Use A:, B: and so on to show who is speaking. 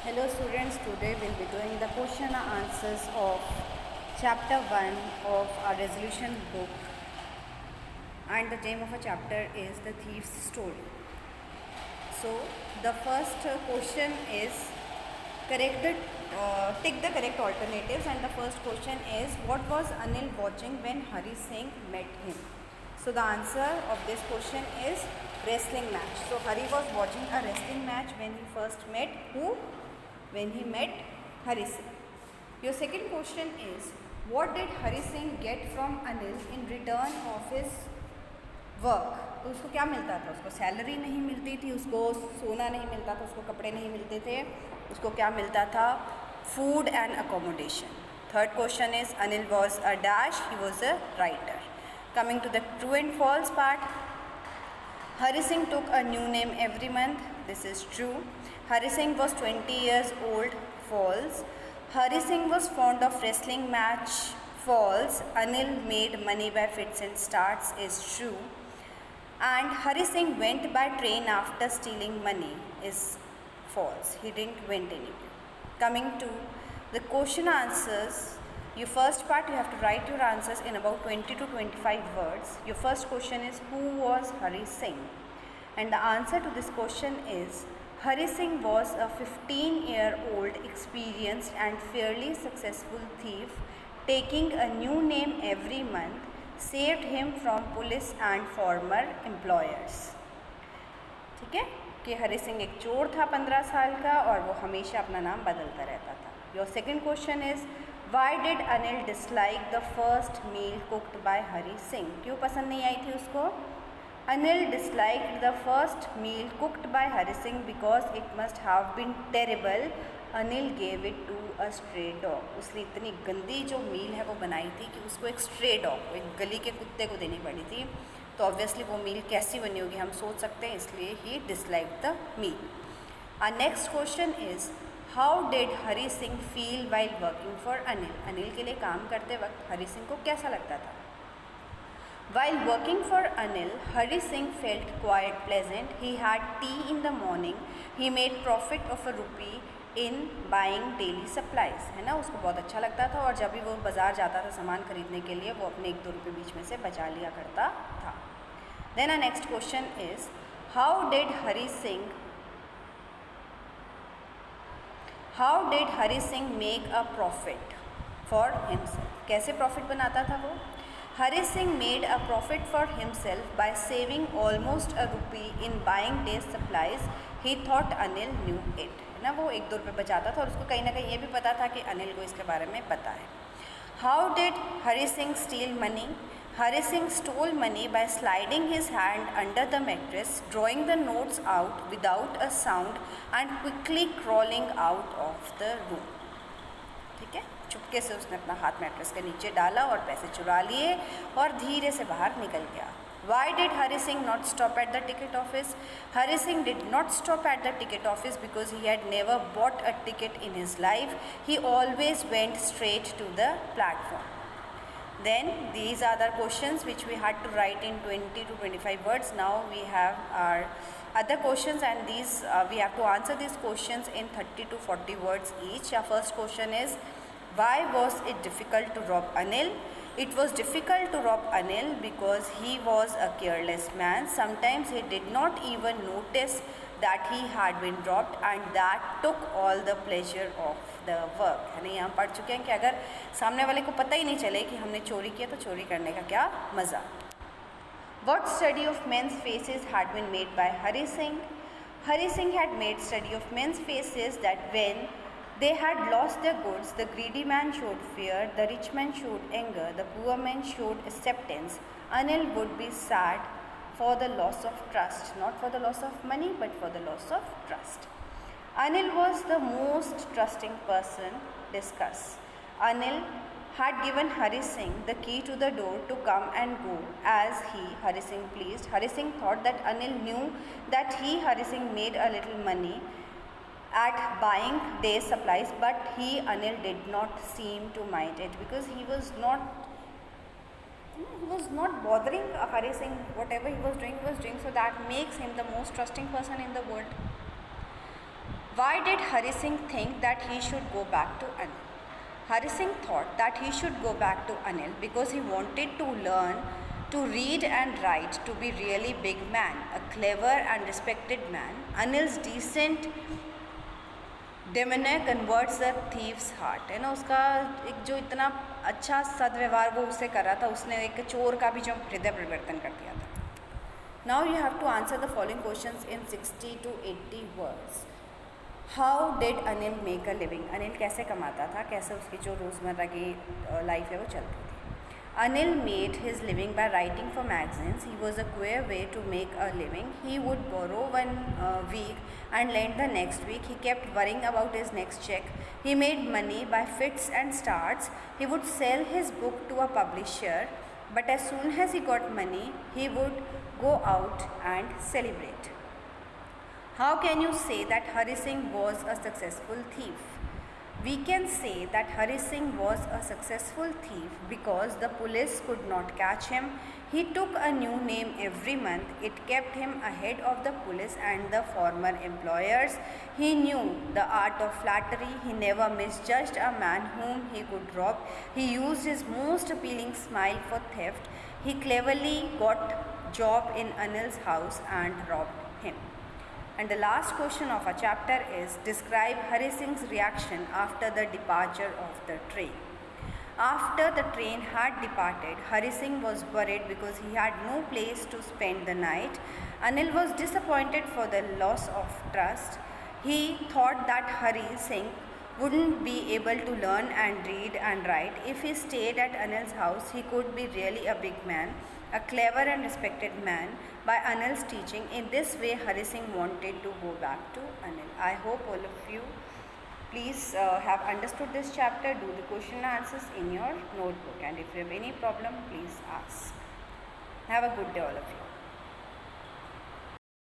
A: Hello students, today we'll be doing the question and answers of chapter 1 of our resolution book, and the name of a chapter is The Thief's Story. So the first question is tick the correct alternatives, and the first question is, what was Anil watching when Hari Singh met him? So the answer of this question is wrestling match. So Hari was watching a wrestling match when he first met who? When he met Hari Singh. Your second question is, what did Hari Singh get from Anil in return of his work? तो उसको क्या मिलता था? उसको salary नहीं मिलती थी, उसको सोना नहीं मिलता था, उसको कपड़े नहीं मिलते थे, उसको क्या मिलता था? Food and accommodation. Third question is, Anil was a dash, he was a writer. Coming to the true and false part. Hari Singh took a new name every month. This is true. Hari Singh was 20 years old. False. Hari Singh was fond of wrestling match. False. Anil made money by fits and starts is true. And Hari Singh went by train after stealing money is false. He didn't went anywhere. Coming to the question answers. Your first part, you have to write your answers in about 20 to 25 words. Your first question is, who was Hari Singh? And the answer to this question is, Hari Singh was a 15-year-old experienced and fairly successful thief. Taking a new name every month saved him from police and former employers. ठीक है कि हरी सिंह एक चोर था 15 साल का और वो हमेशा अपना नाम बदलता रहता था. Your second question is, why did Anil dislike the first meal cooked by Hari Singh? क्यों पसंद नहीं आई थी उसको? Anil disliked the first meal cooked by Hari Singh because it must have been terrible. Anil gave it to a stray dog. उसने इतनी गंदी जो मील है वो बनाई थी कि उसको एक स्ट्रे डॉग, एक गली के कुत्ते को देनी पड़ी थी. तो ऑब्वियसली वो मील कैसी बनी होगी हम सोच सकते हैं, इसलिए ही dislike the meal. Our next question is, how did Hari Singh feel while working for Anil? Anil के लिए काम करते वक्त हरी सिंह को कैसा लगता था? While working for Anil, Hari Singh felt quite pleasant. He had T in the morning. He made profit of ₹1 in buying daily supplies. है ना, उसको बहुत अच्छा लगता था और जब भी वो बाज़ार जाता था सामान खरीदने के लिए वो अपने 1-2 रुपये बीच में से बचा लिया करता था. Then our next question is, how did Hari Singh make a profit for himself? कैसे प्रॉफिट बनाता था वो? Hari Singh made a profit for himself by saving almost ₹1 in buying the supplies. He thought Anil knew it. है ना, वो 1-2 रुपये बचाता था और उसको कहीं ना कहीं ये भी पता था कि अनिल को इसके बारे में पता है. How did Hari Singh steel money? Hari Singh stole money by sliding his hand under the mattress, drawing the notes out without a sound and quickly crawling out of the room. ठीक है, चुपके से उसने अपना हाथ मैट्रेस के नीचे डाला और पैसे चुरा लिए और धीरे से बाहर निकल गया. Why did Hari Singh not stop at the ticket office? Hari Singh did not stop at the ticket office because he had never bought a ticket in his life. He always went straight to the platform. Then these are the questions which we had to write in 20 to 25 words. Now we have our other questions, and these we have to answer these questions in 30 to 40 words each. Our first question is, why was it difficult to rob Anil? It was difficult to rob Anil because he was a careless man. Sometimes he did not even notice that he had been robbed, and that took all the pleasure of the work. है ना, यहाँ पढ़ चुके हैं कि अगर सामने वाले को पता ही नहीं चले कि हमने चोरी किया तो चोरी करने का क्या मज़ा. What study of men's faces had been made by Hari Singh? Hari Singh had made study of men's faces that when they had lost their goods, the greedy man showed fear, the rich man showed anger, the poor man showed acceptance. Anil would be sad for the loss of trust, not for the loss of money but for the loss of trust. Anil was the most trusting person. Discuss. Anil had given Hari Singh the key to the door to come and go as Hari Singh pleased. Hari Singh thought that Anil knew that Hari Singh made a little money at buying day supplies, but Anil did not seem to mind it because he was not bothering Hari Singh. Whatever he was doing, so that makes him the most trusting person in the world. Why did Hari Singh think that he should go back to Anil? Hari Singh thought that he should go back to Anil because he wanted to learn to read and write to be really big man, a clever and respected man. Anil's decent demeanor converts the thief's heart. है ना, उसका एक जो इतना अच्छा सदव्यवहार वो उससे कर रहा था, उसने एक चोर का भी जो हृदय परिवर्तन कर दिया था. Now you have to answer the following questions in 60 to 80 words. How did Anil make a living? Anil कैसे कमाता था, कैसे उसकी जो रोज़मर्रा की लाइफ है वो चलती थी. Anil made his living by writing for magazines. He was a queer way to make a living. He would borrow one week and lend the next week. He kept worrying about his next check. He made money by fits and starts. He would sell his book to a publisher, but as soon as he got money, he would go out and celebrate. How can you say that Hari Singh was a successful thief? We can say that Hari Singh was a successful thief because the police could not catch him. He took a new name every month. It kept him ahead of the police and the former employers. He knew the art of flattery. He never misjudged a man whom he could rob. He used his most appealing smile for theft. He cleverly got job in Anil's house and robbed him. And the last question of our chapter is, describe Hari Singh's reaction after the departure of the train. After the train had departed, Hari Singh was worried because he had no place to spend the night. Anil was disappointed for the loss of trust. He thought that Hari Singh wouldn't be able to learn and read and write. If he stayed at Anil's house, he could be really a big man, a clever and respected man by Anil's teaching. In this way, Hari Singh wanted to go back to Anil. I hope all of you please have understood this chapter. Do the question and answers in your notebook, and if you have any problem, please ask. Have a good day, all of you.